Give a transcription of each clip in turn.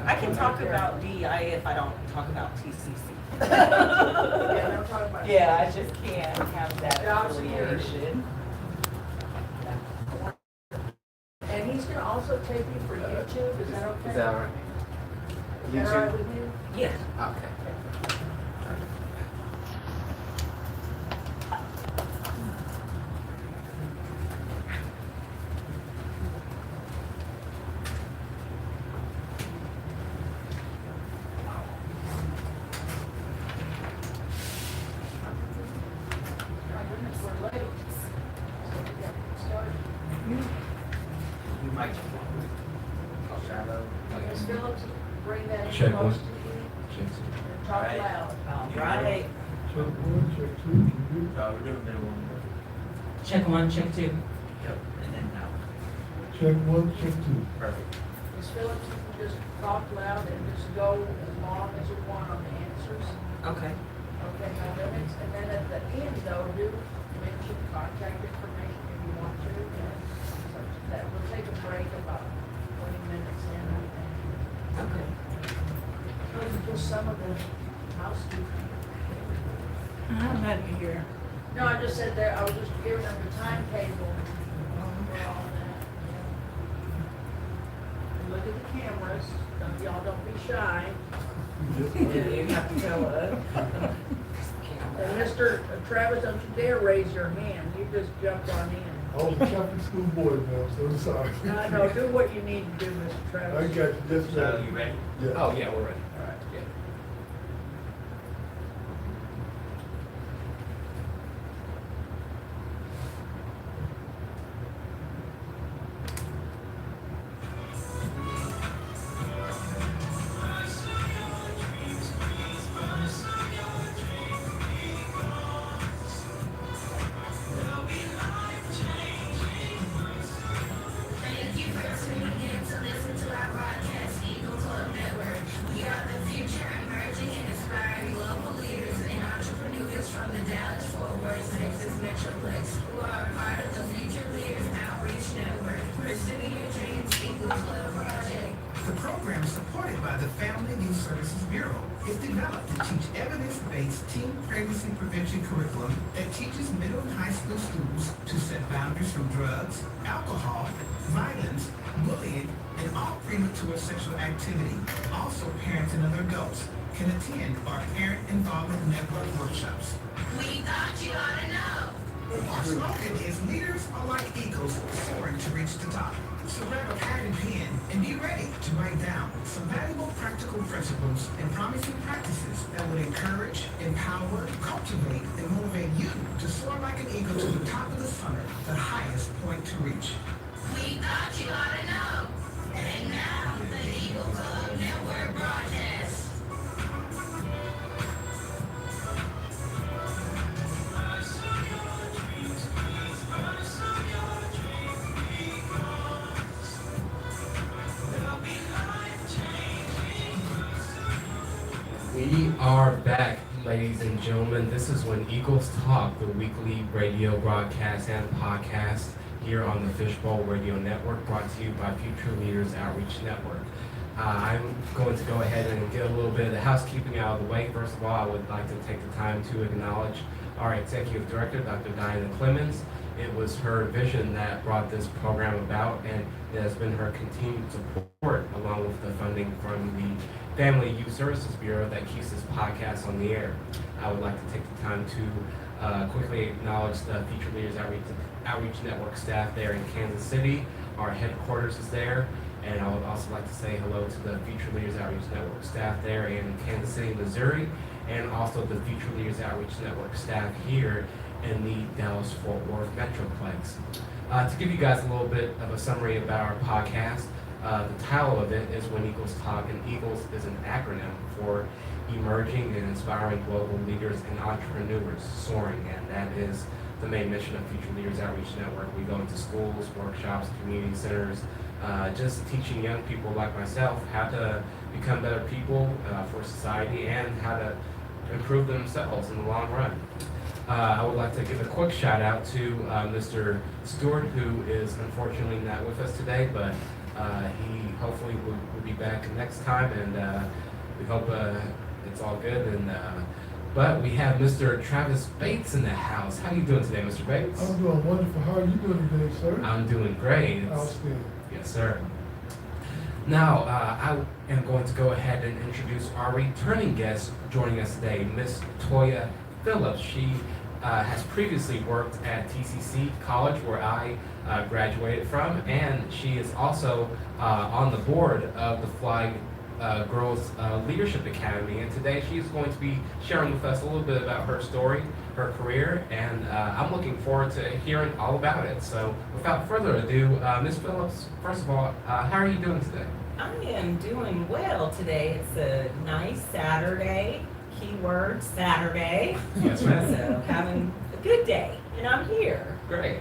I can talk about DEI if I don't talk about TCC. Yeah, don't talk about. Yeah, I just can't have that Job security. affiliation. And he's gonna also take you for YouTube, is that okay? Is that all right? Is that all right with you? Yeah. Okay. My goodness, we're late. So we got to start. You might. Shadow. Ms. Phillips, bring that in Check close one. to you Check. and talk Right. loud. Right. Check one, check two, can We're doing middle one. Check one, check two. Yep. And then now. you? Check one, check two. Perfect. Ms. Phillips, you can just talk loud and just go as long as you want on the answers. Okay. Okay, no limits. And then at the end though, do mention contact information if you want to. And that will take a break about 20 minutes in, I think. Okay. Those are just some of the housekeeping. I'm not here. No, I just said that, I was just giving them the timetable for all that. And look at the cameras, y'all don't be shy. You have to tell us. And Mr. Travis, don't you dare raise your hand, you just jumped on in. I was a Catholic school boy, man, so I'm sorry. I know, do what you need to do, Mr. Travis. I got you, just So right. you ready? Yeah. Oh, yeah, we're ready. All right. Yeah. Thank you for tuning in to listen to our podcast, Eagle Club Network. We are the future emerging and inspiring global leaders and entrepreneurs from the Dallas-Fort Worth, Texas Metroplex who are a part of the Future Leaders Outreach Network. Pursuing your dreams, Eagle Club Project. The program is supported by the Family Youth Services Bureau. It's developed to teach evidence-based teen pregnancy prevention curriculum that teaches middle and high school students to set boundaries from drugs, alcohol, violence, bullying, and all premature sexual activity. Also, parents and other adults can attend our Parent Involvement Network workshops. We thought you ought to know. Our slogan is leaders are like eagles soaring to reach the top. So grab a pad and pen and be ready to write down some valuable practical principles and promising practices that will encourage, empower, cultivate, and motivate you to soar like an eagle to the top of the summit, the highest point to reach. We thought you ought to know. And now, the Eagle Club Network broadcast. We are back, ladies and gentlemen. This is When Eagles Talk, the weekly radio broadcast and podcast here on the Fishbowl Radio Network, brought to you by Future Leaders Outreach Network. I'm going to go ahead and get a little bit of the housekeeping out of the way. First of all, I would like to take the time to acknowledge our Executive Director, Dr. Diana Clemens. It was her vision that brought this program about, and it has been her continued support, along with the funding from the Family Youth Services Bureau, that keeps this podcast on the air. I would like to take the time to quickly acknowledge the Future Leaders Outreach Network staff there in Kansas City. Our headquarters is there, and I would also like to say hello to the Future Leaders Outreach Network staff there in Kansas City, Missouri, and also the Future Leaders Outreach Network staff here in the Dallas-Fort Worth Metroplex. To give you guys a little bit of a summary about our podcast, the title of it is When Eagles Talk, and Eagles is an acronym for Emerging and Inspiring Global Leaders and Entrepreneurs Soaring, and that is the main mission of Future Leaders Outreach Network. We go into schools, workshops, community centers, just teaching young people like myself how to become better people for society and how to improve themselves in the long run. I would like to give a quick shout out to Mr. Stewart, who is unfortunately not with us today, but He hopefully will be back next time, and we hope it's all good. And but we have Mr. Travis Bates in the house. How you doing today, Mr. Bates? I'm doing wonderful. How are you doing today, sir? I'm doing great. Outstanding. Yes, sir. Now, I am going to go ahead and introduce our returning guest joining us today, Miss Toya Phillips. She has previously worked at TCC College, where I graduated from, and she is also on the board of the Fly Girls Leadership Academy. And today she is going to be sharing with us a little bit about her story, her career, and I'm looking forward to hearing all about it. So without further ado, Ms. Phillips, first of all, how are you doing today? I am doing well today. It's a nice Saturday, keyword Saturday. Yes, ma'am. So having a good day, and I'm here. Great.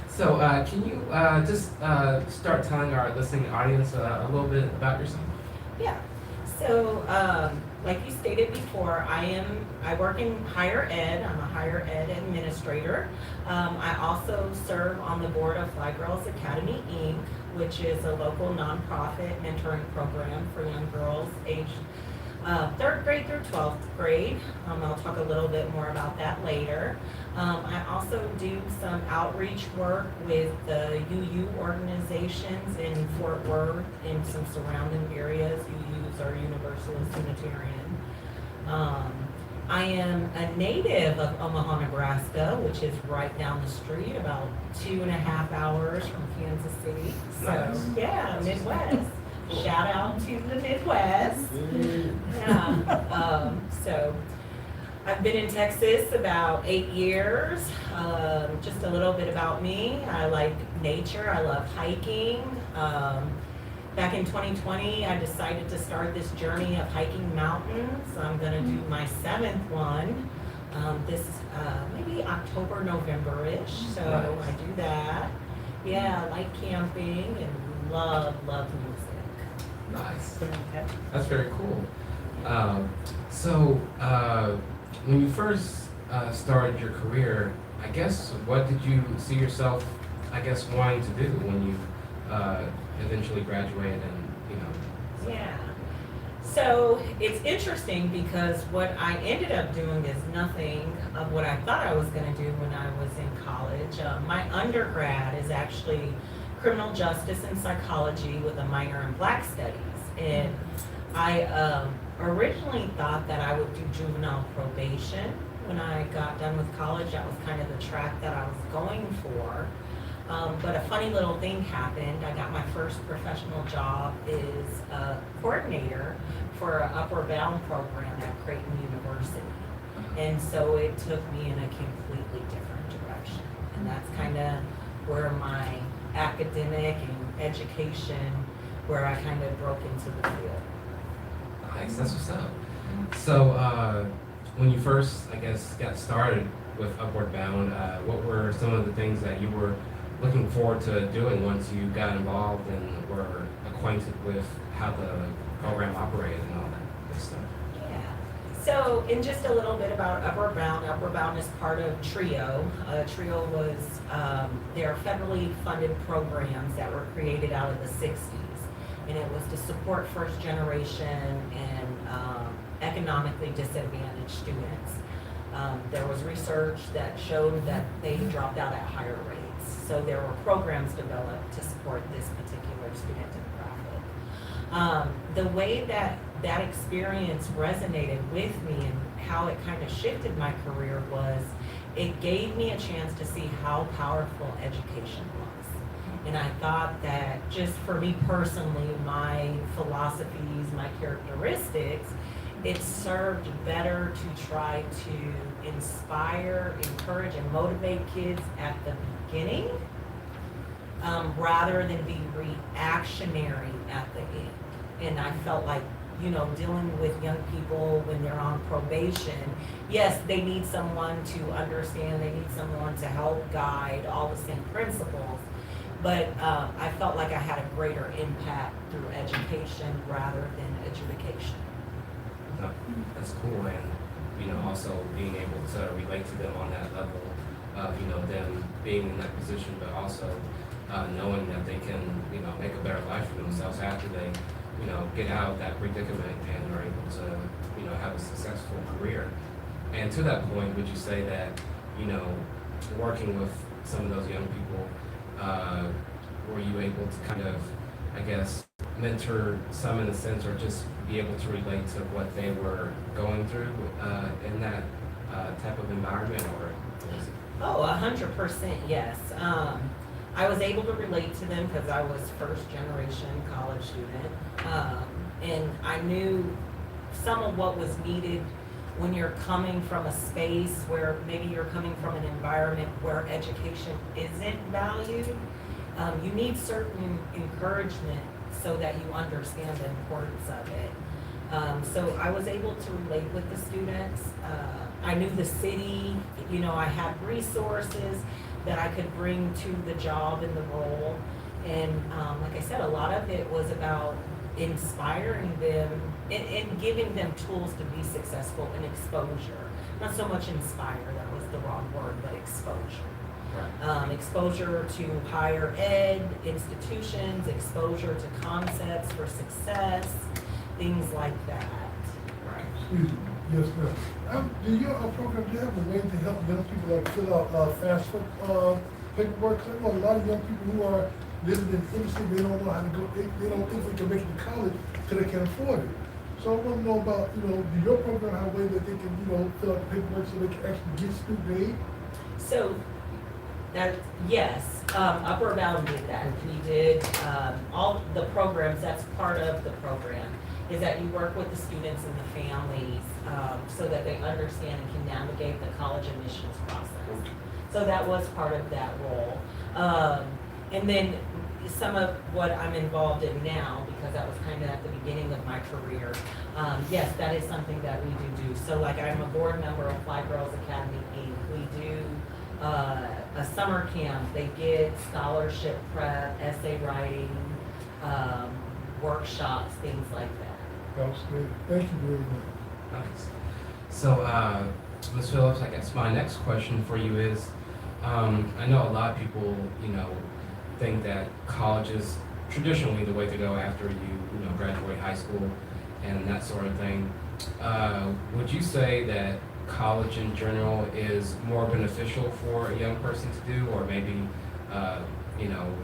So can you just start telling our listening audience a little bit about yourself? Yeah. So, like you stated before, I work in higher ed. I'm a higher ed administrator. I also serve on the board of Fly Girls Academy, Inc., which is a local nonprofit mentoring program for young girls aged 3rd grade through 12th grade. I'll talk a little bit more about that later. I also do some outreach work with the UU organizations in Fort Worth and some surrounding areas. UUs are Universalist Unitarian. I am a native of Omaha, Nebraska, which is right down the street, about 2.5 hours from Kansas City. So, Nice. yeah, Midwest. Shout out to the Midwest. Yeah. So I've been in Texas about 8 years. Just a little bit about me. I like nature. I love hiking. Back in 2020, I decided to start this journey of hiking mountains. I'm gonna do my 7th one. This maybe October, November-ish. So Nice. I do that. Yeah, I like camping and love music. Nice. Okay. That's very cool. So when you first started your career, I guess, what did you see yourself, I guess, wanting to do when you eventually graduated and, you know? Yeah. So it's interesting because what I ended up doing is nothing of what I thought I was going to do when I was in college. My undergrad is actually criminal justice and psychology with a minor in Black studies. And I originally thought that I would do juvenile probation when I got done with college. That was kind of the track that I was going for. But a funny little thing happened. I got my first professional job as a coordinator for an Upward Bound program at Creighton University. And so it took me in a completely different direction. And that's kind of where my academic and education, where I kind of broke into the field. Nice, that's what's up. So when you first, I guess, got started with Upward Bound, what were some of the things that you were looking forward to doing once you got involved and were acquainted with how the program operated and all that good stuff? Yeah. So, in just a little bit about Upward Bound is part of TRIO. TRIO was their federally funded programs that were created out of the 60s. And it was to support first generation and economically disadvantaged students. There was research that showed that they dropped out at higher rates. So there were programs developed to support this particular student demographic. The way that that experience resonated with me and how it kind of shifted my career was it gave me a chance to see how powerful education was. And I thought that just for me personally, my philosophies, my characteristics, it served better to try to inspire, encourage, and motivate kids at the beginning rather than be reactionary at the end. And I felt like, you know, dealing with young people when they're on probation, yes, they need someone to understand, they need someone to help guide all the same principles, but I felt like I had a greater impact through education rather than adjudication. No, that's cool, and you know, also being able to relate to them on that level of, you know, them being in that position, but also knowing that they can, make a better life for themselves after they, get out of that predicament and are able to, have a successful career. And to that point, would you say that, working with some of those young people, were you able to kind of, I guess, mentor some in a sense, or just be able to relate to what they were going through in that type of environment, or was it? Oh, 100% yes. I was able to relate to them because I was first generation college student. And I knew some of what was needed when you're coming from a space where maybe you're coming from an environment where education isn't valued. You need certain encouragement so that you understand the importance of it. So I was able to relate with the students. I knew the city, I had resources that I could bring to the job and the role. And like I said, a lot of it was about inspiring them and giving them tools to be successful in exposure. Not so much inspire, that was the wrong word, but exposure. Right. Exposure to higher ed institutions, exposure to concepts for success, things like that. Right. Excuse me. Yes, ma'am. Do your program, do you have a way to help young people like fill out FAFSA paperwork? 'Cause I know a lot of young people who are living in inner city, they don't know how to go, they don't think they can make it to college because they can't afford it. So I want to know about, do your program have a way that they can, fill out the paperwork so they can actually get student aid? So, yes, Upper Bound did that. We did, all the programs, that's part of the program, is that you work with the students and the families, so that they understand and can navigate the college admissions process. So that was part of that role. And then some of what I'm involved in now, because that was kind of at the beginning of my career, yes, that is something that we do. So like I'm a board member of Fly Girls Academy Inc. We do a summer camp. They get scholarship prep, essay writing, workshops, things like that. That's great. Thank you very much. Nice. So, Ms. Phillips, I guess my next question for you is, I know a lot of people, think that college is traditionally the way to go after you graduate high school and that sort of thing. Would you say that college in general is more beneficial for a young person to do, or maybe,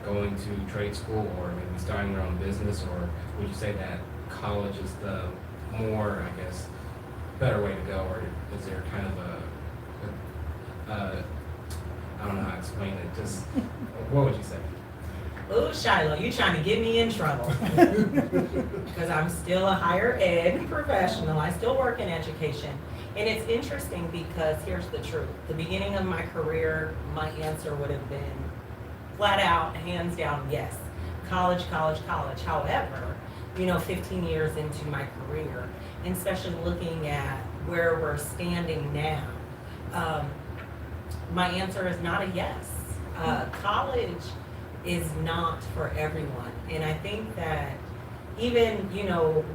going to trade school, or maybe starting their own business, or would you say that college is the more, I guess, better way to go, or is there kind of I don't know how to explain it, just, what would you say? Ooh, Shiloh, you trying to get me in trouble. Because I'm still a higher ed professional. I still work in education. And it's interesting because here's the truth. The beginning of my career, my answer would have been flat out, hands down, yes. College, college, college. However, 15 years into my career, and especially looking at where we're standing now, my answer is not a yes. College is not for everyone. And I think that even,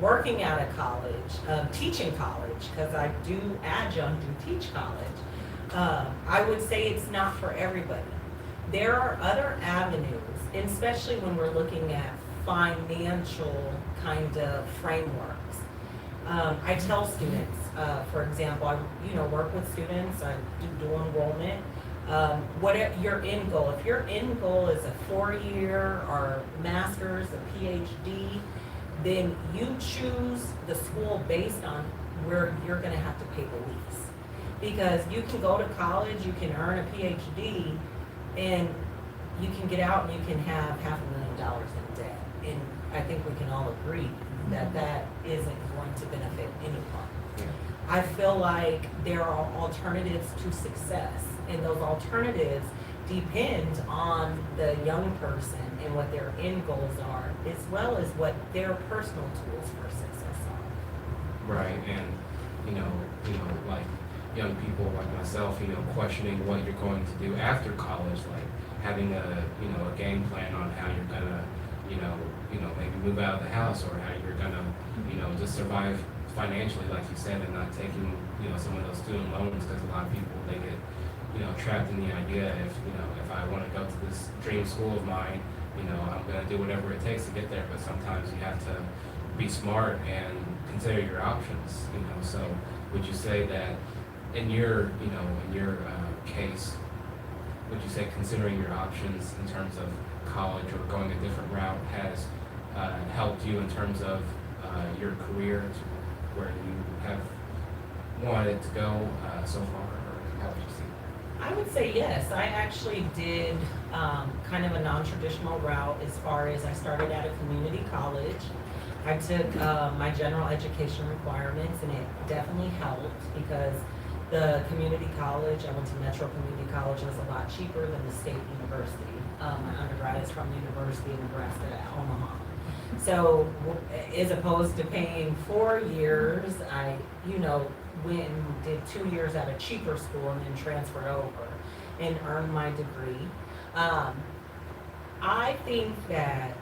working at a college, teaching college, because I do adjunct and teach college, I would say it's not for everybody. There are other avenues, and especially when we're looking at financial kind of frameworks. I tell students, for example, I work with students, I do dual enrollment. Whatever your end goal, if your end goal is a 4-year or master's, a PhD, then you choose the school based on where you're going to have to pay the least. Because you can go to college, you can earn a PhD, and you can get out and you can have $500,000 in debt. And I think we can all agree that that isn't going to benefit anyone. I feel like there are alternatives to success, and those alternatives depend on the young person and what their end goals are, as well as what their personal tools for success are. Right, and like young people like myself, questioning what you're going to do after college, like having a game plan on how you're gonna, maybe move out of the house, or how you're gonna, just survive financially, like you said, and not taking, some of those student loans, because a lot of people, they get, trapped in the idea if I want to go to this dream school of mine, I'm going to do whatever it takes to get there. But sometimes you have to be smart and consider your options. So would you say that in your case, would you say considering your options in terms of college or going a different route has helped you in terms of your career to where you have wanted to go so far, or how would you see it? I would say yes. I actually did kind of a non-traditional route as far as I started at a community college. I took my general education requirements, and it definitely helped because the community college, I went to Metro Community College, was a lot cheaper than the state university. My undergrad is from the University of Nebraska at Omaha. So as opposed to paying 4 years, I, went and did 2 years at a cheaper school and then transferred over and earned my degree. I think that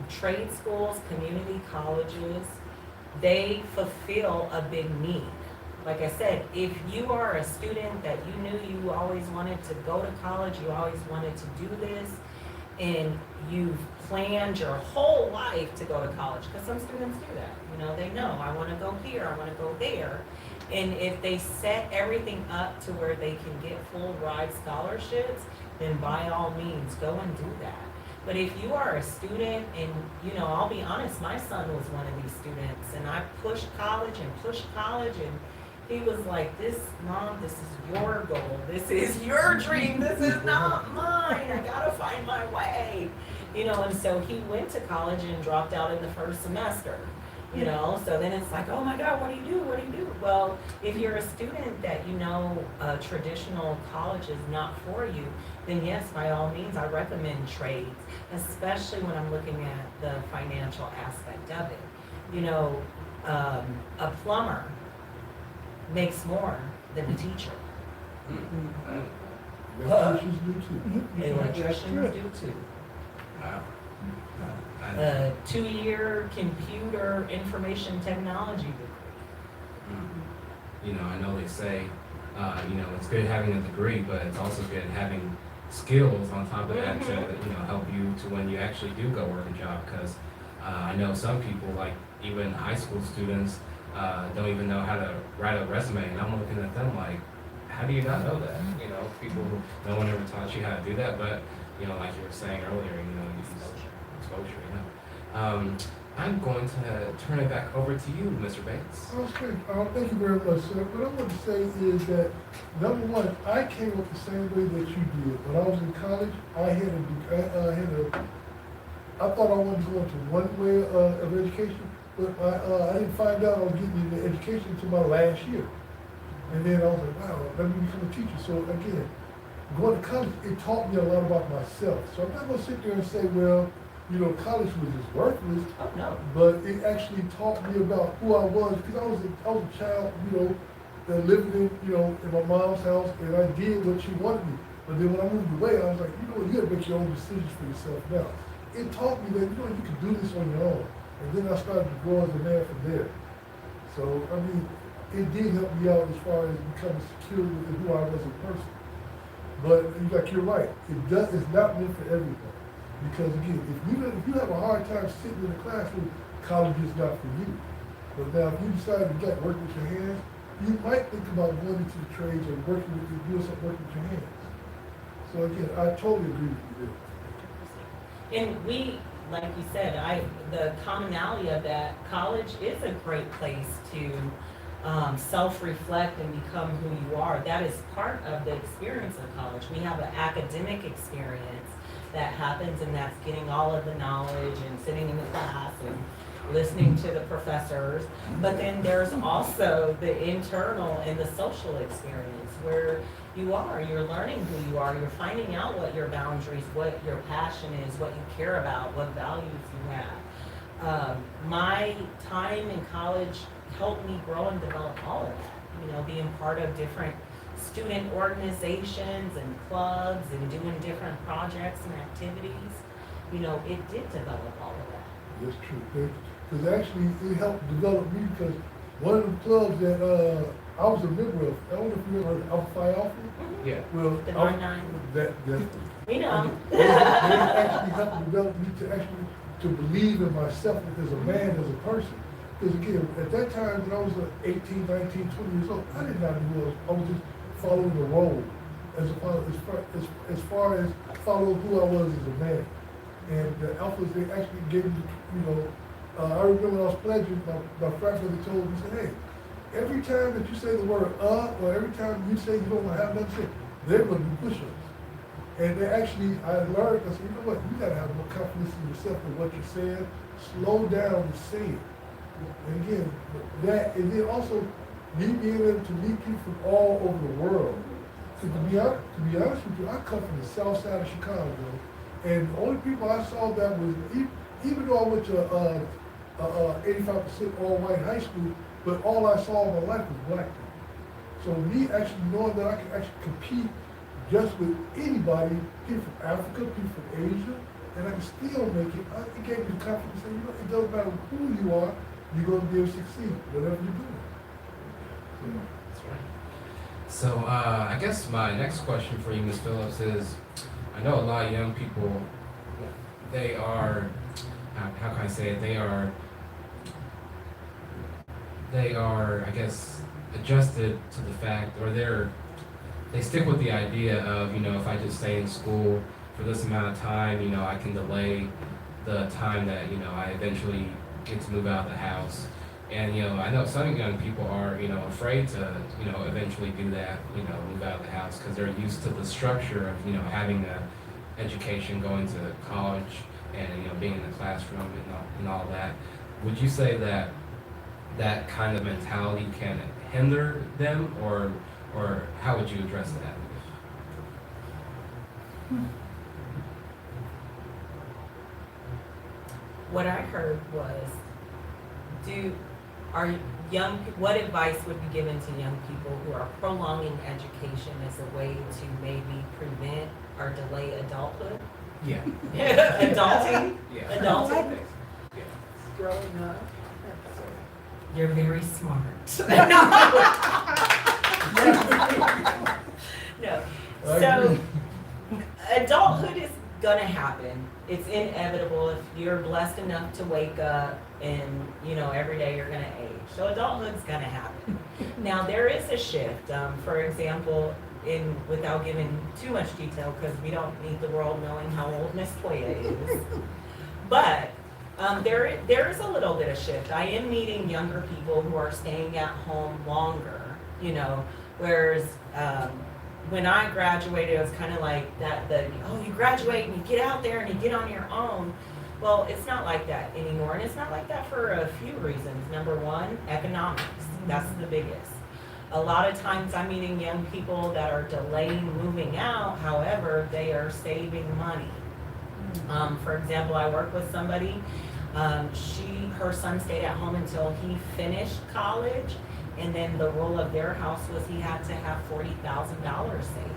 trade schools, community colleges, they fulfill a big need. Like I said, if you are a student that you knew you always wanted to go to college, you always wanted to do this, and you've planned your whole life to go to college, because some students do that. They know, I want to go here, I want to go there. And if they set everything up to where they can get full ride scholarships, then by all means, go and do that. But if you are a student, and I'll be honest, my son was one of these students, and I pushed college, and he was like, Mom, this is your goal. This is your dream. This is not mine. I gotta find my way. And so he went to college and dropped out in the first semester. So then it's like, oh my God, what do you do? What do you do? Well, if you're a student that a traditional college is not for you, then yes, by all means, I recommend trades, especially when I'm looking at the financial aspect of it. A plumber makes more than a teacher. Electricians do too. Electricians do too. Wow. A 2-year computer information technology degree. I know they say, it's good having a degree, but it's also good having skills on top of that to, help you to when you actually do go work a job. Because I know some people, like even high school students, don't even know how to write a resume, and I'm looking at them like, how do you not know that? People, no one ever taught you how to do that, but like you were saying earlier, you use exposure. I'm going to turn it back over to you, Mr. Bates. Okay, thank you very much, sir. What I want to say is that, number one, I came up the same way that you did. When I was in college, I thought I wanted to go into one way of education, but I didn't find out I was getting the education until my last year. And then I was like, wow, let me become a teacher. So again, going to college, it taught me a lot about myself. So I'm not going to sit there and say, well, college was just worthless. Oh, no. But it actually taught me about who I was, because I was a child, that lived in my mom's house, and I did what she wanted me. But then when I moved away, I was like, you got to make your own decisions for yourself now. It taught me that, you can do this on your own. And then I started to grow as a man from there. So, it did help me out as far as becoming secure with who I was as a person. But you're right, it's not meant for everyone. Because again, if you have a hard time sitting in the classroom, college is not for you. But now if you decide to work with your hands, you might think about going into the trades and doing some work with your hands. So again, I totally agree with you there. And we, like you said, the commonality of that, college is a great place to self-reflect and become who you are. That is part of the experience of college. We have an academic experience that happens, and that's getting all of the knowledge and sitting in the class and listening to the professors. But then there's also the internal and the social experience where you're learning who you are, you're finding out what your boundaries, what your passion is, what you care about, what values you have. My time in college helped me grow and develop all of that, being part of different student organizations and clubs and doing different projects and activities. It did develop all of that. That's true. Because actually it helped develop me, because one of the clubs that, I was a member of, I don't know if you ever heard of Alpha Phi Alpha. Yeah. Well, The I was- 9-9. That, We know. they actually helped develop me to believe in myself as a man, as a person. Because again, at that time, when I was 18, 19, 20 years old, I did not know who I was just following the role as far as following who I was as a man. And the Alphas, they actually gave me, I remember when I was pledging, my frat brother told me, he said, hey, every time that you say the word or every time you say you don't want to have nothing to say, they're going to do push-ups. And they actually, I learned, I said, you know what, you got to have more confidence in yourself in what you're saying. Slow down and say it. And again, and then also, me being able to meet people from all over the world. So to be honest with you, I come from the south side of Chicago. And the only people I saw that was, even though I went to 85% all-white high school, but all I saw in my life was black people. So me actually knowing that I can actually compete just with anybody, people from Africa, people from Asia, and I can still make it, it gave me the confidence that, it doesn't matter who you are, you're going to be able to succeed, whatever you're doing. That's right. So I guess my next question for you, Ms. Phillips, is I know a lot of young people, they are, how can I say it, they are, I guess, adjusted to the fact, or they stick with the idea of, if I just stay in school for this amount of time, I can delay the time that, I eventually get to move out of the house. And, I know some young people are, afraid to, eventually do that, move out of the house because they're used to the structure of, having an education, going to college and, being in the classroom and all that. Would you say that that kind of mentality can hinder them, or how would you address that? What I heard was, what advice would be given to young people who are prolonging education as a way to maybe prevent or delay adulthood? Yeah. Adulting? Yeah. Adulting? Growing up. You're very smart. No. I So, agree. adulthood is gonna happen. It's inevitable if you're blessed enough to wake up and, every day you're gonna age. So adulthood's gonna happen. Now, there is a shift. For example, without giving too much detail, because we don't need the world knowing how old Miss Toya is. But there is a little bit of shift. I am meeting younger people who are staying at home longer, whereas when I graduated, it was kind of like you graduate and you get out there and you get on your own. Well, it's not like that anymore, and it's not like that for a few reasons. Number one, economics. That's the biggest. A lot of times I'm meeting young people that are delaying moving out, however, they are saving money. For example, I work with somebody, her son stayed at home until he finished college, and then the rule of their house was he had to have $40,000 saved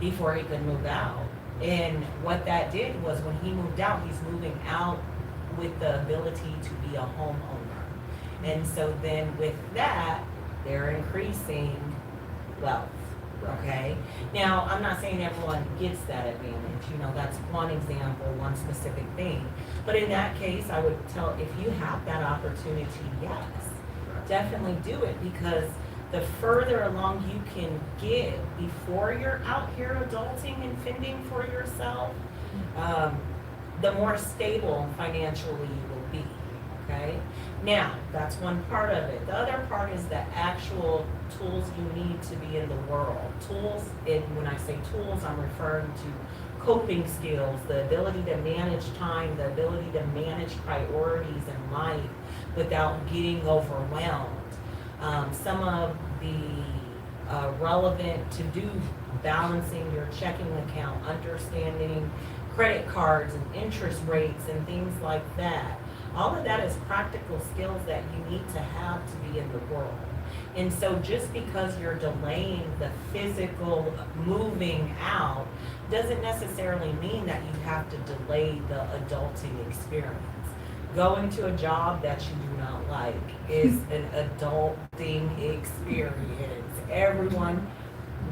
before he could move out. And what that did was when he moved out, he's moving out with the ability to be a homeowner. And so then with that, they're increasing wealth, okay? Now, I'm not saying everyone gets that advantage, that's one example, one specific thing. But in that case, I would tell, if you have that opportunity, yes, definitely do it, because the further along you can get before you're out here adulting and fending for yourself, the more stable financially you will be, okay? Now, that's one part of it. The other part is the actual tools you need to be in the world. Tools, and when I say tools, I'm referring to coping skills, the ability to manage time, the ability to manage priorities in life without getting overwhelmed. Some of the relevant to-do, balancing your checking account, understanding credit cards and interest rates and things like that. All of that is practical skills that you need to have to be in the world. And so just because you're delaying the physical moving out doesn't necessarily mean that you have to delay the adulting experience. going to a job that you do not like is an adulting experience. Everyone,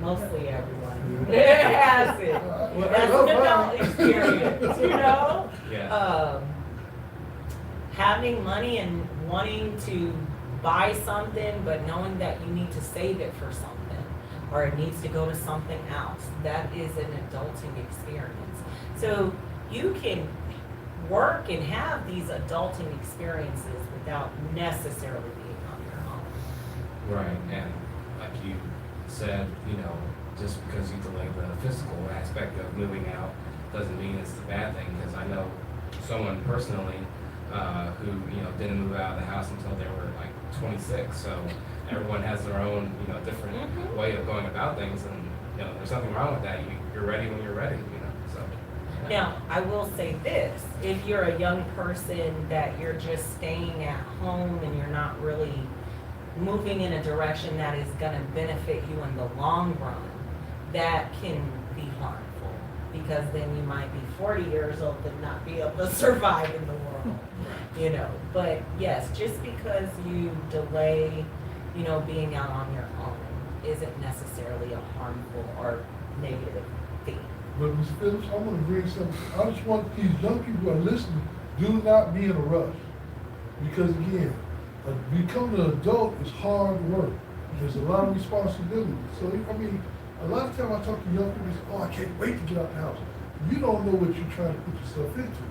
mostly everyone, has it. Well, That's an adult experience, you know? Yeah. Having money and wanting to buy something, but knowing that you need to save it for something, or it needs to go to something else, that is an adulting experience. So you can work and have these adulting experiences without necessarily being on your own. Right, and like you said, you know, just because you delay the physical aspect of moving out doesn't mean it's the bad thing, because I know someone personally who, you know, didn't move out of the house until they were like 26, so everyone has their own, you know, different way of going about things, and, you know, there's nothing wrong with that. You're ready when you're ready, you know, so. Yeah. Now, I will say this, if you're a young person that you're just staying at home and you're not really moving in a direction that is gonna benefit you in the long run, that can be harmful, because then you might be 40 years old and not be able to survive in the world, you know. But yes, just because you delay, you know, being out on your own isn't necessarily a harmful or negative thing. But Ms. Phillips, I want to bring something. I just want these young people who are listening, do not be in a rush. Because again, becoming an adult is hard work. There's a lot of responsibility. So, I mean, a lot of times I talk to young people, they say, oh, I can't wait to get out the house. You don't know what you're trying to put yourself into.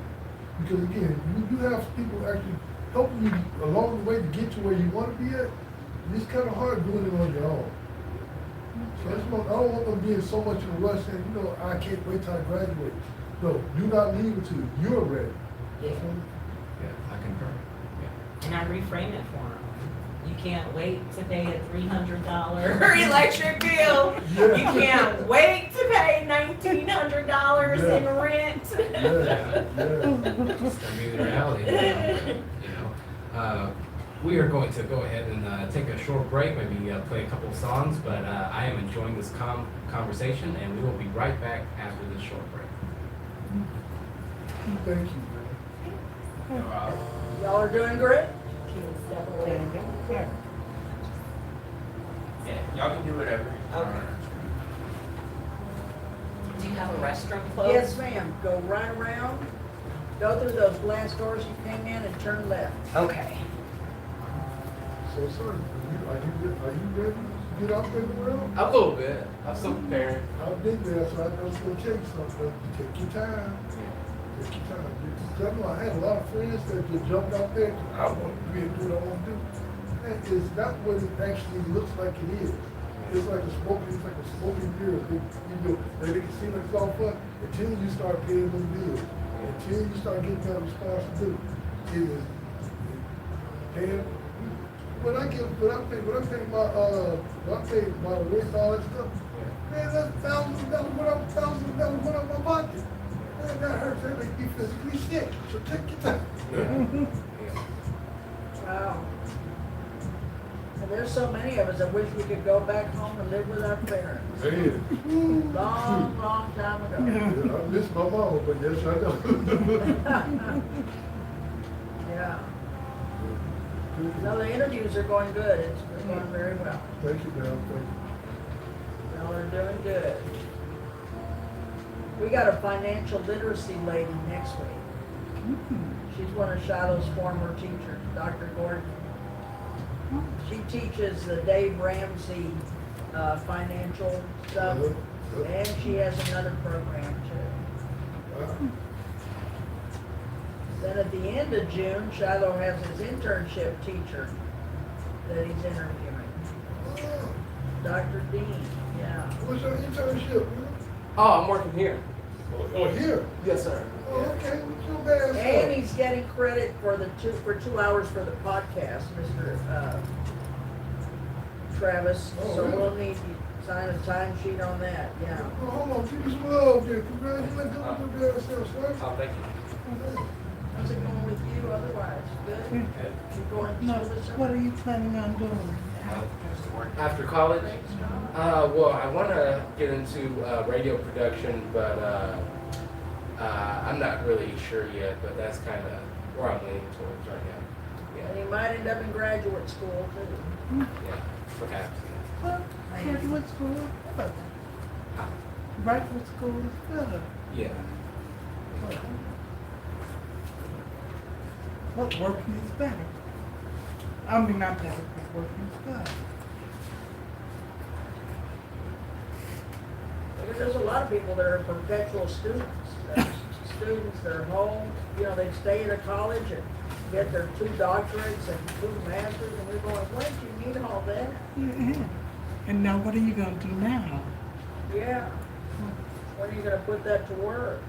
Because again, you have people actually helping you along the way to get to where you want to be at. It's kind of hard doing it on your own. So I don't want them being so much in a rush saying, you know, I can't wait till I graduate. No, do not leave until you're ready. Yeah. Yeah, I concur. Yeah. And I reframe it for them. You can't wait to pay a $300 electric bill. Yeah. You can't wait to pay $1,900 in rent. Yeah, yeah. It's gonna be the reality, you know. We are going to go ahead and take a short break, maybe play a couple of songs, but I am enjoying this conversation, and we will be right back after this short break. Thank you, man. Y'all are doing great? Yeah, y'all can do whatever. Okay. Do you have a restroom closed? Yes, ma'am. Go right around, go through those glass doors you came in and turn left. Okay. So, sir, are you ready to get out there in the world? A little bit. I'm still preparing. I've been there, so I know it's gonna take something. Take your time. Take your time. Because I know I had a lot of friends that just jumped out there. I want to be able to do what I want to do. And it's not what it actually looks like it is. It's like a smoking mirror. They can seem like it's all fun until you start paying those bills. Until you start getting that responsibility. It is paying. When I pay my rent and all that stuff, man, that's thousands of dollars went out my pocket. Man, that hurts. That makes me physically sick. So take your time. Wow. And there's so many of us that wish we could go back home and live with our parents. Man. Long, long time ago. Yeah, I miss my mama, but yes, I know. Yeah. No, the interviews are going good. It's going very well. Thank you, ma'am. Thank Y'all are doing good. We got a financial literacy lady next week. She's one of Shiloh's former teachers, Dr. Gordon. She teaches the Dave Ramsey financial stuff, and she has another program too. you. Wow. Then at the end of June, Shiloh has his internship teacher that he's interviewing, Oh, Dr. Dean. Yeah. what's your internship, man? Oh, I'm working here. Oh, here? Yes, sir. Oh, okay. What's your bad And he's getting credit for the 2 hours for the podcast, Mr. Travis. Oh, So really? we'll need you to sign a time sheet on that, yeah. Oh, hold on. Give me some love there. Congratulations on your bad self, sir. Oh, thank you. How's it going with you otherwise? Good? You going to No, school this what summer? are you planning on doing? After college, well, I want to get into radio production, but I'm not really sure yet. But that's kind of where I'm leaning towards right now. And you might end up in graduate school too. Yeah, perhaps. Well, graduate school is good. Graduate school is good. Yeah. But working is better. I mean, not better, but working is good. Because there's a lot of people that are perpetual students. Students that are home, you know, they stay at a college and get their 2 doctorates and 2 masters, and we're going, why do you need all that? Yeah. And now what are you gonna do now? Yeah. When are you gonna put that to work?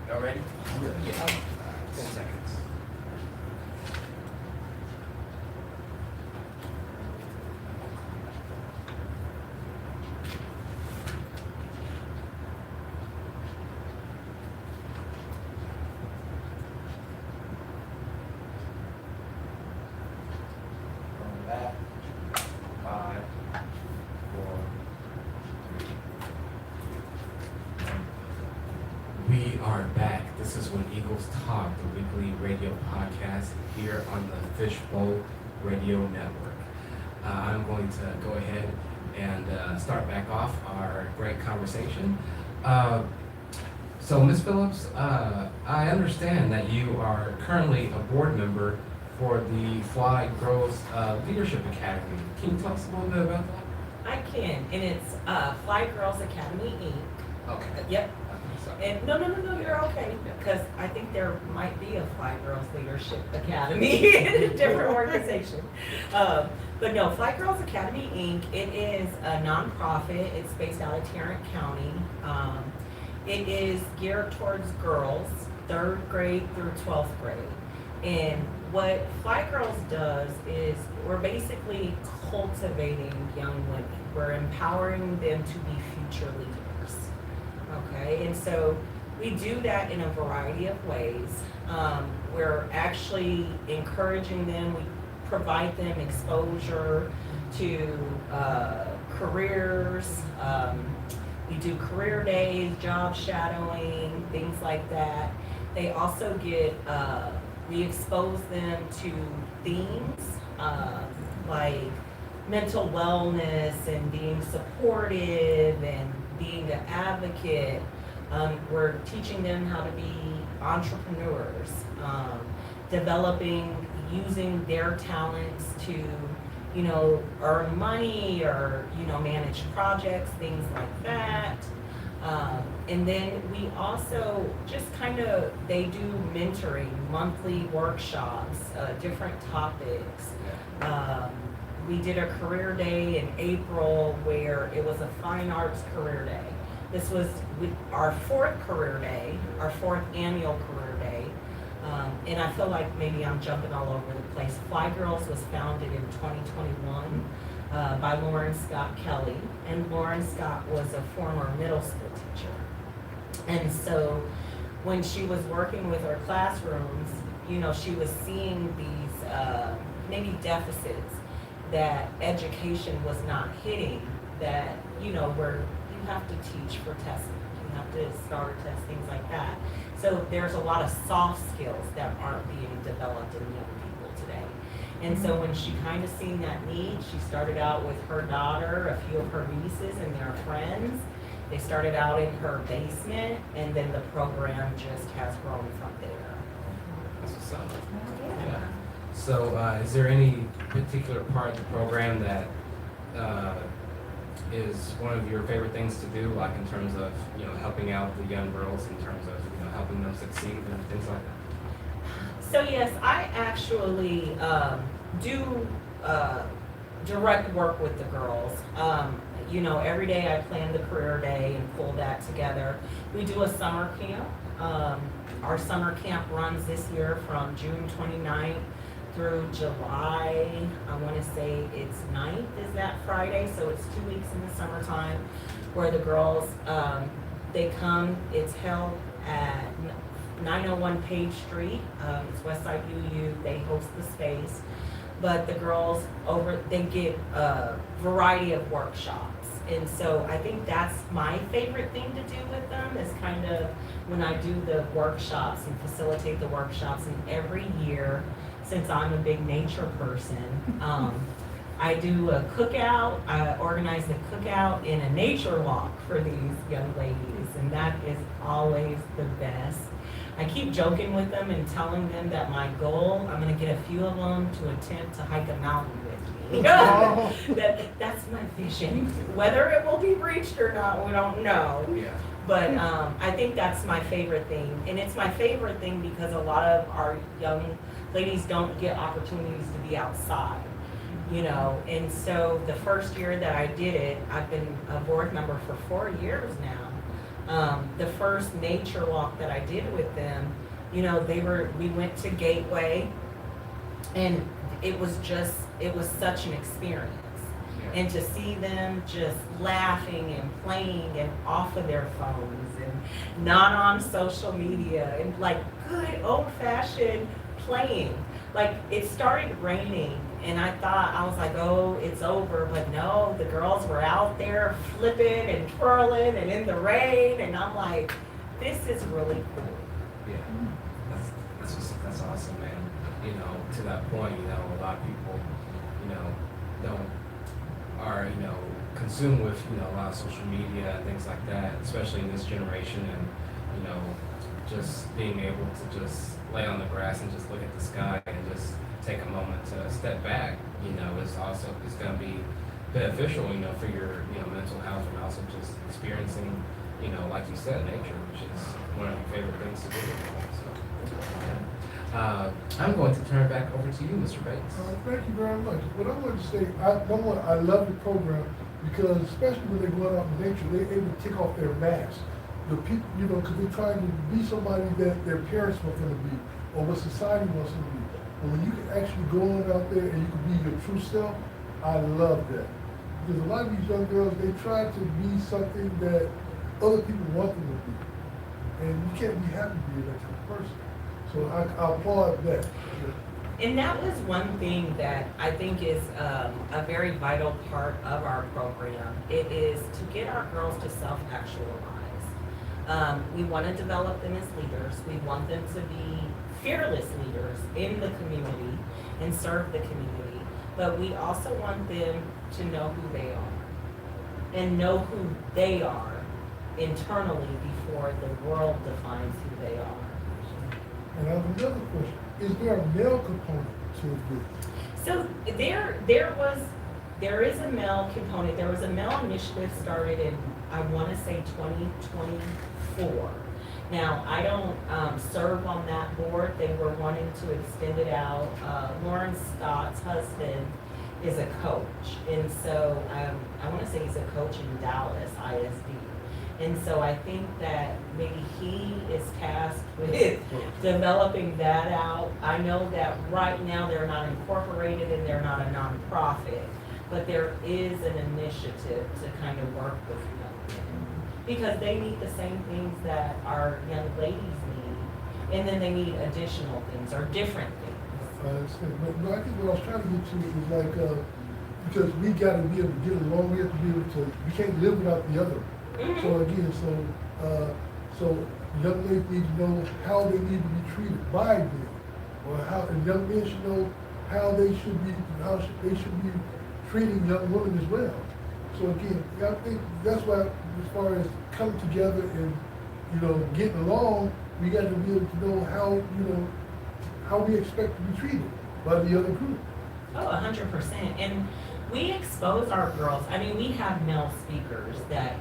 Y'all ready? Yeah. 10 seconds. Going back. 5, 4, 3. We are back. This is When Eagles Talk, the weekly radio podcast here on the Fishbowl Radio Network. I'm going to go ahead and start back off our great conversation. So, Ms. Phillips, I understand that you are currently a board member for the Fly Girls Leadership Academy. Can you tell us a little bit about that? I can, and it's Fly Girls Academy, Inc. Okay. Yep. Sorry. And no, you're okay, because I think there might be a Fly Girls Leadership Academy in a different organization. But no, Fly Girls Academy, Inc., it is a nonprofit. It's based out of Tarrant County. It is geared towards girls, 3rd grade through 12th grade. And what Fly Girls does is we're basically cultivating young women. We're empowering them to be future leaders. Okay, and so we do that in a variety of ways. We're actually encouraging them, we provide them exposure to careers. We do career days, job shadowing, things like that. They also get, we expose them to themes like mental wellness and being supportive and being an advocate. We're teaching them how to be entrepreneurs, developing, using their talents to, you know, earn money or, you know, manage projects, things like that. And then we also just kind of, they do mentoring, monthly workshops, different topics. We did a career day in April where it was a fine arts career day. This was our 4th career day, our 4th annual career day. And I feel like maybe I'm jumping all over the place. Fly Girls was founded in 2021 by Lauren Scott Kelly. And Lauren Scott was a former middle school teacher. And so when she was working with our classrooms, you know, she was seeing these maybe deficits that education was not hitting, that, you know, where you have to teach for testing, you have to STAR test, things like that. So there's a lot of soft skills that aren't being developed in young people today. And so when she kind of seen that need, she started out with her daughter, a few of her nieces and their friends. They started out in her basement, and then the program just has grown from there. That's what's up. Yeah. So, is there any particular part of the program that is one of your favorite things to do, like in terms of, you know, helping out the young girls, in terms of, you know, helping them succeed and things like that? So yes, I actually do direct work with the girls. You know, every day I plan the career day and pull that together. We do a summer camp. Our summer camp runs this year from June 29th through July, I want to say it's 9th is that Friday, so it's 2 weeks in the summertime where the girls, they come, it's held at 901 Page Street, it's Westside UU, they host the space, but the girls they get a variety of workshops. And so I think that's my favorite thing to do with them is kind of when I do the workshops and facilitate the workshops. And every year, since I'm a big nature person, I do a cookout, I organize a cookout and a nature walk for these young ladies, and that is always the best. I keep joking with them and telling them that my goal, I'm gonna get a few of them to attempt to hike a mountain with me. That's my vision. Whether it will be reached or not, we don't know. Yeah. But I think that's my favorite thing. And it's my favorite thing because a lot of our young ladies don't get opportunities to be outside, you know. And so the first year that I did it, I've been a board member for 4 years now. The first nature walk that I did with them, you know, we went to Gateway, and it was such an experience. And to see them just laughing and playing and off of their phones and not on social media and like good old fashioned playing. Like it started raining and I was like, oh, it's over. But no, the girls were out there flipping and twirling and in the rain. And I'm like, this is really cool. Yeah, that's awesome, man. You know, to that point, you know, a lot of people, you know, are, you know, consumed with, you know, a lot of social media and things like that, especially in this generation, and, you know, just being able to just lay on the grass and just look at the sky and just take a moment to step back, you know, it's going to be beneficial, you know, for your, you know, mental health, and also just experiencing, you know, like you said, nature, which is one of your favorite things to do. So, yeah. I'm going to turn it back over to you, Mr. Bates. Thank you very much. What I want to say, number one, I love the program because especially when they're going out in nature, they're able to take off their masks. The people, you know, because they're trying to be somebody that their parents want them to be or what society wants them to be. But when you can actually go on out there and you can be your true self, I love that. Because a lot of these young girls, they try to be something that other people want them to be. And you can't be happy being that type of person. So I applaud that. And that was one thing that I think is a very vital part of our program. It is to get our girls to self-actualize. We want to develop them as leaders. We want them to be fearless leaders in the community and serve the community. But we also want them to know who they are and know who they are internally before the world defines who they are. And I have another question. Is there a male component to the group? So there is a male component. There was a male initiative started in, I want to say 2024. Now, I don't serve on that board. They were wanting to extend it out. Lauren Scott's husband is a coach. And so I want to say he's a coach in Dallas ISD. And so I think that maybe he is tasked with developing that out. I know that right now they're not incorporated and they're not a nonprofit, but there is an initiative to kind of work with them because they need the same things that our young ladies need, and then they need additional things or different things. I understand. But I think what I was trying to get to is like, because we got to be able to get along, we have to be able to, we can't live without the other. Mm-hmm. So again, so young ladies need to know how they need to be treated by men, or how, and young men should know how they should be treating young women as well. So again, I think that's why, as far as coming together and, you know, getting along, we got to be able to know how, you know, how we expect to be treated by the other group. Oh, 100%. And we expose our girls. I mean, we have male speakers that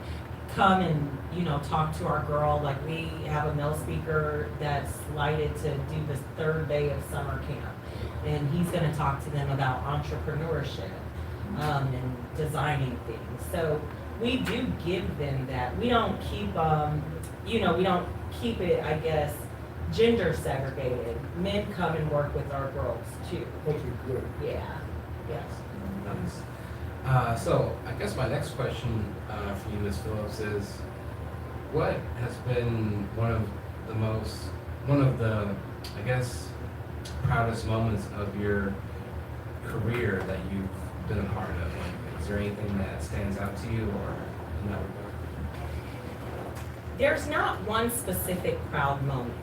come and, you know, talk to our girl. Like we have a male speaker that's slated to do the third day of summer camp. And he's going to talk to them about entrepreneurship and designing things. So we do give them that. We don't keep, you know, we don't keep it, I guess, gender segregated. Men come and work with our girls too. Okay, good. Yeah. Yes. Nice. So I guess my next question for you, Ms. Phillips, is what has been one of the, I guess, proudest moments of your career that you've been a part of? Like, Is there anything that stands out to you or in that regard? There's not one specific proud moment.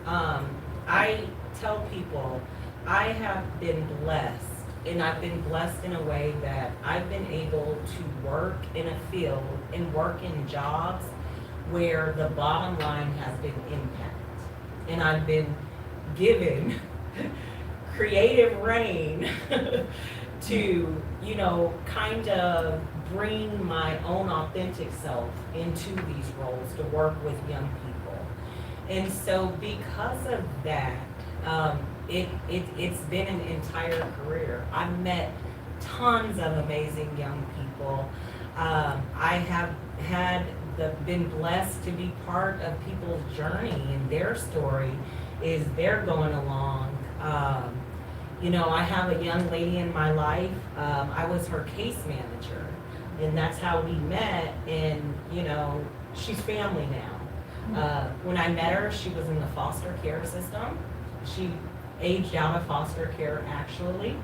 I tell people I have been blessed, and I've been blessed in a way that I've been able to work in a field and work in jobs where the bottom line has been impact. And I've been given creative reign to, you know, kind of bring my own authentic self into these roles to work with young people. And so because of that, it's been an entire career. I've met tons of amazing young people. I have been blessed to be part of people's journey, and their story is they're going along. You know, I have a young lady in my life. I was her case manager, and that's how we met. And you know, she's family now. When I met her, she was in the foster care system. She aged out of foster care, actually.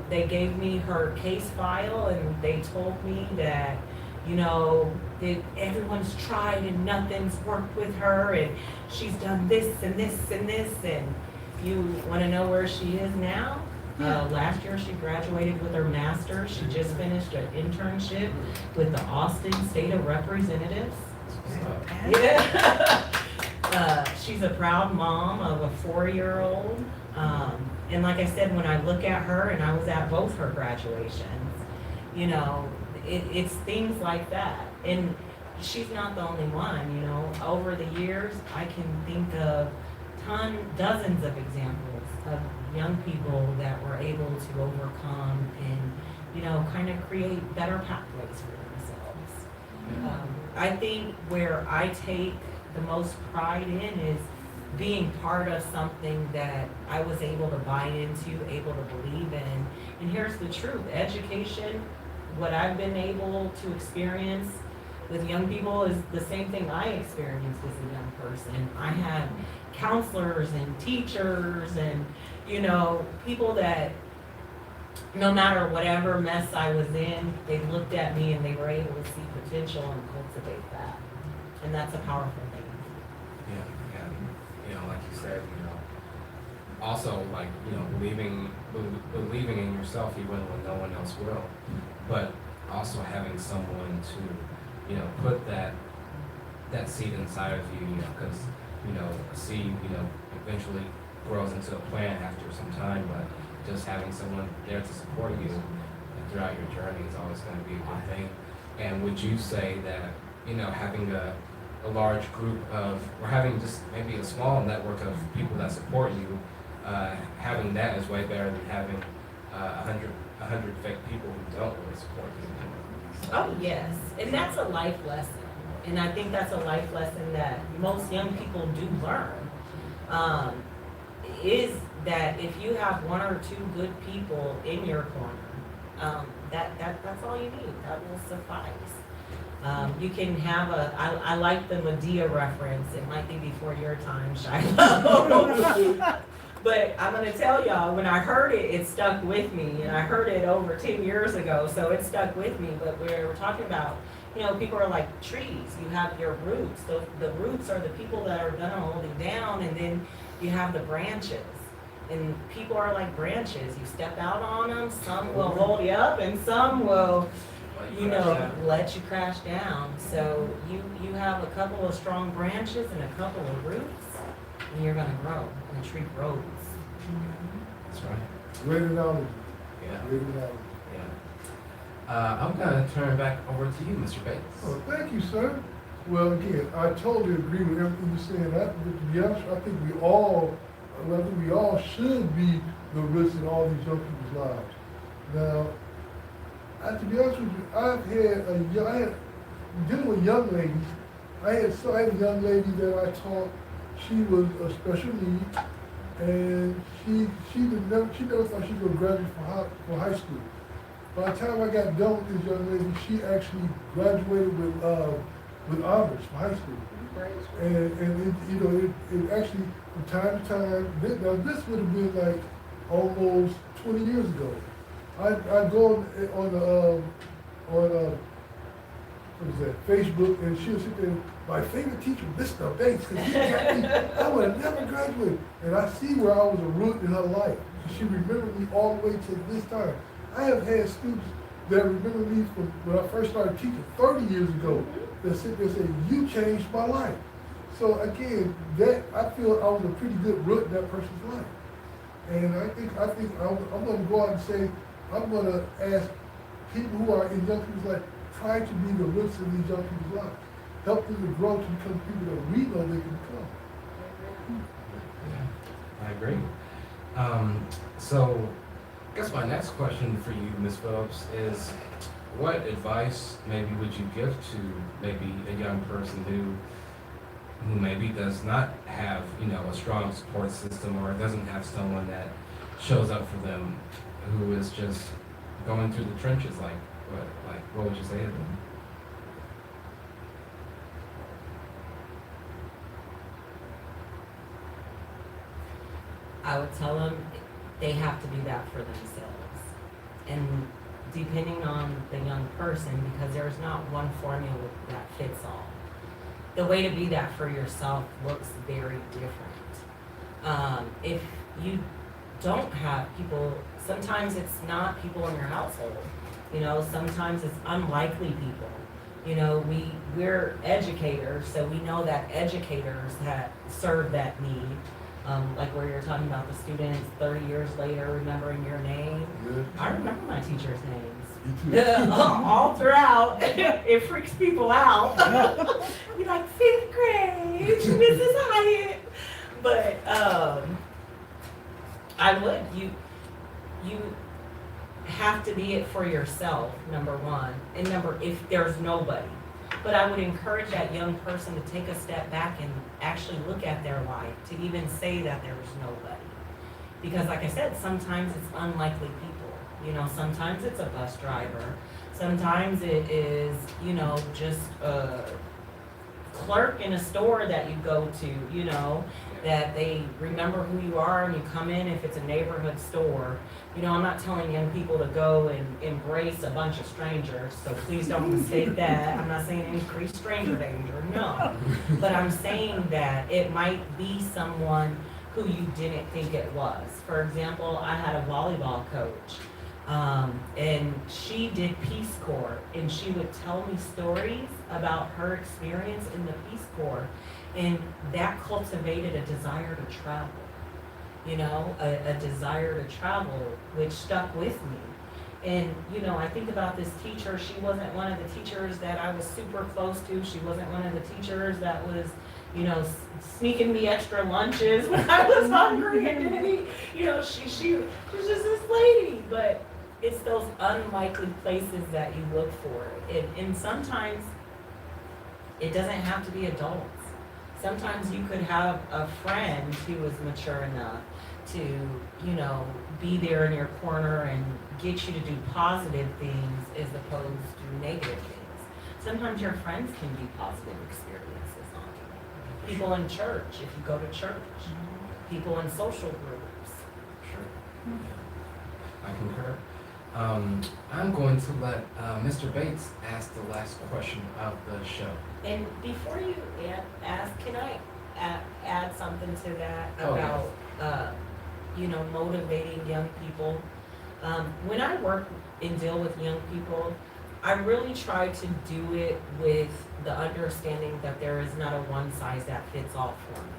They gave me her case file, and they told me that, you know, that everyone's tried and nothing's worked with her, and she's done this and this and this. And you want to know where she is now? Last year she graduated with her master's. She just finished an internship with the Austin State of Representatives. Yeah. She's a proud mom of a 4-year-old. And like I said, when I look at her, and I was at both her graduations, you know, it's things like that. And she's not the only one, you know. Over the years, I can think of dozens of examples of young people that were able to overcome and, you know, kind of create better pathways for themselves. I think where I take the most pride in is being part of something that I was able to buy into, able to believe in. And here's the truth: education, what I've been able to experience with young people is the same thing I experienced as a young person. I had counselors and teachers and, you know, people that no matter whatever mess I was in, they looked at me and they were able to see potential and cultivate that. And that's a powerful thing. Yeah, and, you know, like you said, you know, also, like, you know, believing in yourself even when no one else will, but also having someone to, you know, put that seed inside of you, you know, because, you know, a seed, you know, eventually grows into a plant after some time, but just having someone there to support you throughout your journey is always going to be a good thing. And would you say that, you know, having a large group of, or having just maybe a small network of people that support you, having that is way better than having 100 fake people who don't really support you? Oh, yes. And that's a life lesson. And I think that's a life lesson that most young people do learn, is that if you have 1 or 2 good people in your corner, that's all you need. That will suffice. You can have I like the Medea reference. It might be before your time, Shiloh. But I'm going to tell y'all, when I heard it, it stuck with me. And I heard it over 10 years ago, so it stuck with me. But we're talking about, you know, people are like trees. You have your roots. The roots are the people that are going to hold it down. And then you have the branches. And people are like branches. You step out on them. Some will hold you up, and some will, you know, let you crash down. So you have a couple of strong branches and a couple of roots, and you're going to grow. And the tree grows. That's right. Great analogy. Yeah. Great analogy. Yeah. I'm going to turn it back over to you, Mr. Bates. Oh, thank you, sir. Well, again, I totally agree with everything you're saying. But to be honest, I think we all should be the risk in all these young people's lives. Now, to be honest with you, I had dealing with young ladies. I had a young lady that I taught. She was a special need, and she never thought she was going to graduate from high school. By the time I got done with this young lady, she actually graduated with honors from high school. And it actually, from time to time, this would have been like almost 20 years ago. I go on what is that, Facebook, and she'll sit there, my favorite teacher, Mr. Bates, because she got me, I would have never graduated. And I see where I was a root in her life. She remembered me all the way to this time. I have had students that remember me from when I first started teaching 30 years ago that sit there and say, you changed my life. So again, that I feel I was a pretty good root in that person's life. And I think I'm going to go out and say, I'm going to ask people who are in young people's life, try to be the roots in these young people's lives. Help them to grow to become people that we know they can become. Yeah, I agree. So, I guess my next question for you, Ms. Phillips, is what advice maybe would you give to maybe a young person who maybe does not have, a strong support system or doesn't have someone that shows up for them, who is just going through the trenches? What would you say to them? I would tell them they have to do that for themselves. And depending on the young person, because there's not one formula that fits all. The way to be that for yourself looks very different. If you don't have people, sometimes it's not people in your household. Sometimes it's unlikely people. We're educators, so we know that educators that serve that need. Like where you're talking about the students 30 years later remembering your name. Yeah. I remember my teachers' names. Me too. All throughout. It freaks people out. You're like, 5th grade, Mrs. Hyatt. But I would. You have to be it for yourself, number one. And if there's nobody. But I would encourage that young person to take a step back and actually look at their life, to even say that there's nobody. Because like I said, sometimes it's unlikely people. Sometimes it's a bus driver. Sometimes it is, just a clerk in a store that you go to, that they remember who you are and you come in if it's a neighborhood store. I'm not telling young people to go and embrace a bunch of strangers, so please don't mistake that. I'm not saying increase stranger danger, no. But I'm saying that it might be someone who you didn't think it was. For example, I had a volleyball coach, and she did Peace Corps, and she would tell me stories about her experience in the Peace Corps, and that cultivated a desire to travel. A desire to travel, which stuck with me. And, I think about this teacher. She wasn't one of the teachers that I was super close to. She wasn't one of the teachers that was, sneaking me extra lunches when I was hungry and didn't eat. She was just this lady. But it's those unlikely places that you look for. And sometimes it doesn't have to be adults. Sometimes you could have a friend who is mature enough to, be there in your corner and get you to do positive things as opposed to negative things. Sometimes your friends can be positive experiences on you. People in church, if you go to church. People in social groups. Sure. I concur. I'm going to let Mr. Bates ask the last question of the show. And before you ask, can I add something to that Oh, about, motivating young people? When I work and deal with young people, I really try to do it with the understanding that there is not a one-size-that-fits-all formula.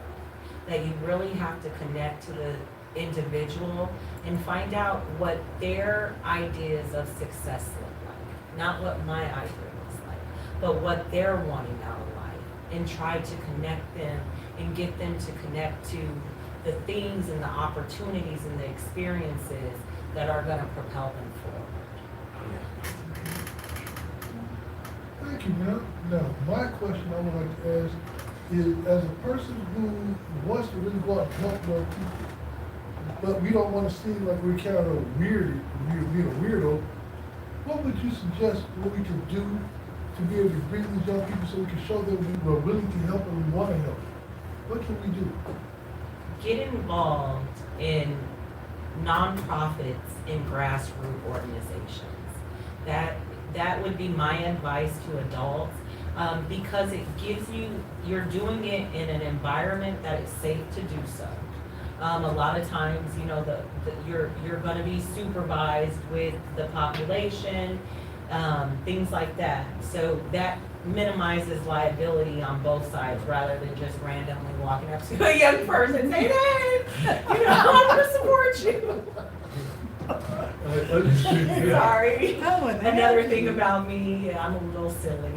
That you really have to connect to the individual and find out what their ideas of success look like. Not what my idea looks like, but what they're wanting out of life. And try to connect them and get them to connect to the things and the opportunities and the experiences that are going to propel them forward. Thank you, ma'am. Now, my question I would like to ask is, as a person who wants to really go out and help young people, but we don't want to seem like we're kind of being a weirdo, what would you suggest what we can do to be able to bring these young people so we can show them we are willing to help and we want to help? What can we do? Get involved in nonprofits and grassroots organizations. That would be my advice to adults, because it gives you're doing it in an environment that is safe to do so. A lot of times, you know, you're gonna be supervised with the population, things like that. So that minimizes liability on both sides, rather than just randomly walking up to a young person saying, hey, you know, I'm gonna support you. Sorry. Oh, and Another that- thing about me, I'm a little silly.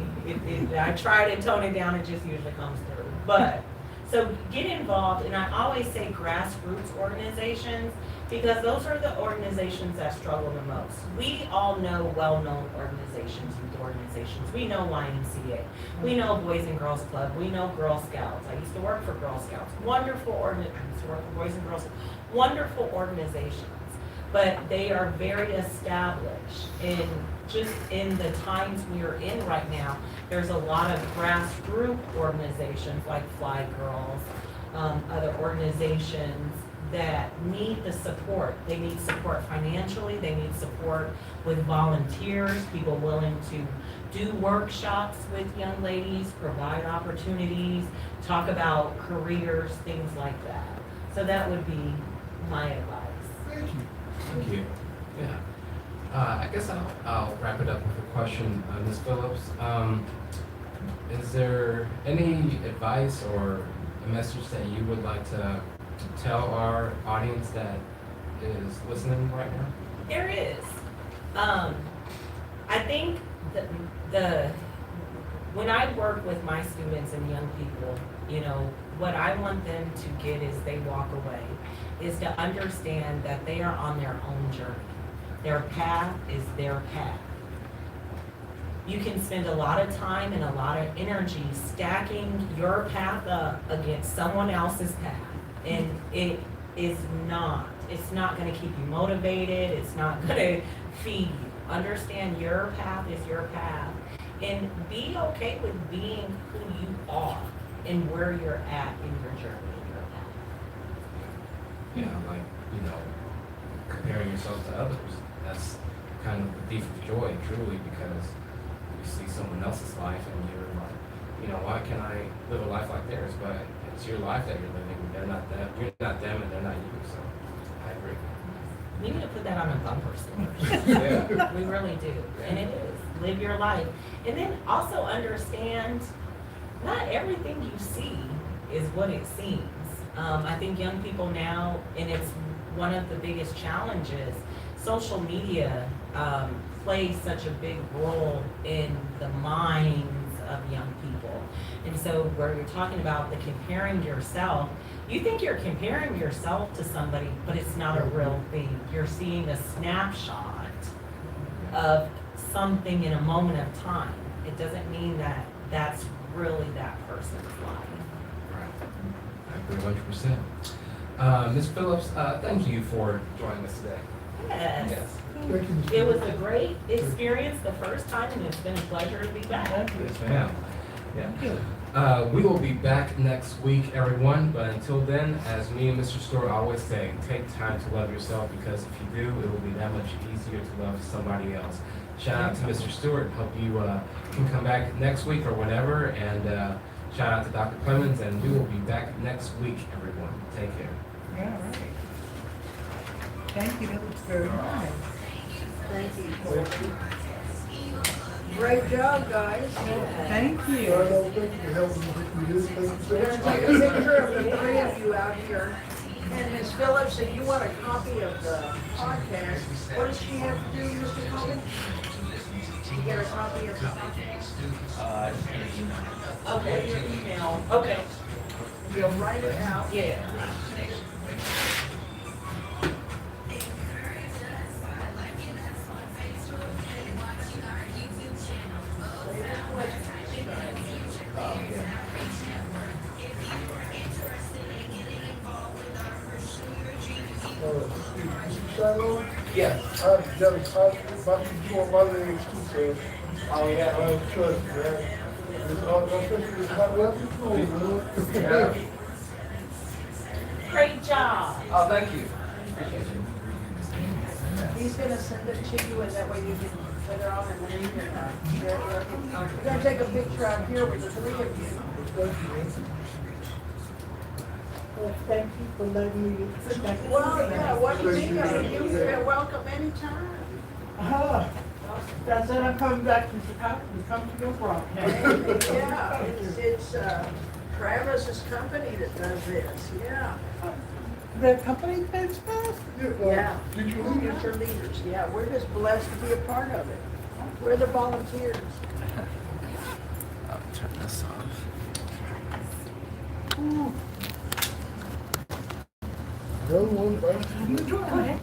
I try to tone it down, it just usually comes through. But, so get involved, and I always say grassroots organizations, because those are the organizations that struggle the most. We all know well-known organizations, youth organizations. We know YMCA. We know Boys and Girls Club. We know Girl Scouts. I used to work for Girl Scouts. I used to work for Boys and Girls Scouts. Wonderful organizations. But they are very established, and just in the times we are in right now, there's a lot of grassroots organizations like Fly Girls, other organizations that need the support. They need support financially, they need support with volunteers, people willing to do workshops with young ladies, provide opportunities, talk about careers, things like that. So that would be my advice. Thank you. Thank you. Yeah. I guess I'll wrap it up with a question, Ms. Phillips. Is there any advice or a message that you would like to tell our audience that is listening right now? There is. I think when I work with my students and young people, you know, what I want them to get as they walk away is to understand that they are on their own journey. Their path is their path. You can spend a lot of time and a lot of energy stacking your path up against someone else's path. And it's not gonna keep you motivated, it's not gonna feed you. Understand your path is your path, and be okay with being who you are and where you're at in your journey, in your path. Yeah, like, you know, comparing yourself to others. That's kind of the thief of joy, truly, because you see someone else's life and you're like, you know, why can't I live a life like theirs? But it's your life that you're living. They're not them. You're not them, and they're not you. So I agree. We need to put that on a bumper sticker. Yeah. We really do, and it is. Live your life, and then also understand not everything you see is what it seems. I think young people now, and it's one of the biggest challenges, social media plays such a big role in the minds of young people. And so where you're talking about the comparing yourself, you think you're comparing yourself to somebody, but it's not a real thing. You're seeing a snapshot of something in a moment of time. It doesn't mean that that's really that person's life. Right. I agree 100%. Ms. Phillips, thank you for joining us today. Yes. Yes. Thank you, Mr. It was a great experience the first time, and it's been a pleasure to be back. Yes, ma'am. Yeah. We will be back next week, everyone. But until then, as me and Mr. Stewart always say, take time to love yourself, because if you do, it will be that much easier to love somebody else. Shout out to Mr. Stewart. Hope you can come back next week or whenever. And shout out to Dr. Clemens. And we will be back next week, everyone. Take care. Yeah, right. Thank you, that was very nice. Thank you. Great job, guys. Thank I you. don't think you can help me with this. Thank you, We're sir. gonna take a picture of the three of you out here. And Ms. Phillips, if you want a copy of the podcast, what does she have to do, Mr. Coleman? To get a copy of the podcast? Okay, your email. Okay. You'll write it out. Yeah. Mr. Shiloh, Yeah. I've done, about to do on my legs too, sir. Oh, yeah. Trust me, man. Especially this hot weather, oh, man. Great job. Oh, thank you. Appreciate you. He's gonna send it to you, and that way you can put it on, and then you can, share it. We're gonna take a picture out here with the three of you. Well, thank you for letting me sit back. and Well, listen. yeah, what do you think? You're welcome anytime. That's it, I'm coming back from Chicago to come to your broadcast. Yeah, it's Travis's company that does this, yeah. The company's been spelled? Yeah. Future leaders. Future leaders, yeah, we're just blessed to be a part of it. We're the volunteers. I'll turn this off. The other one, right? Go ahead.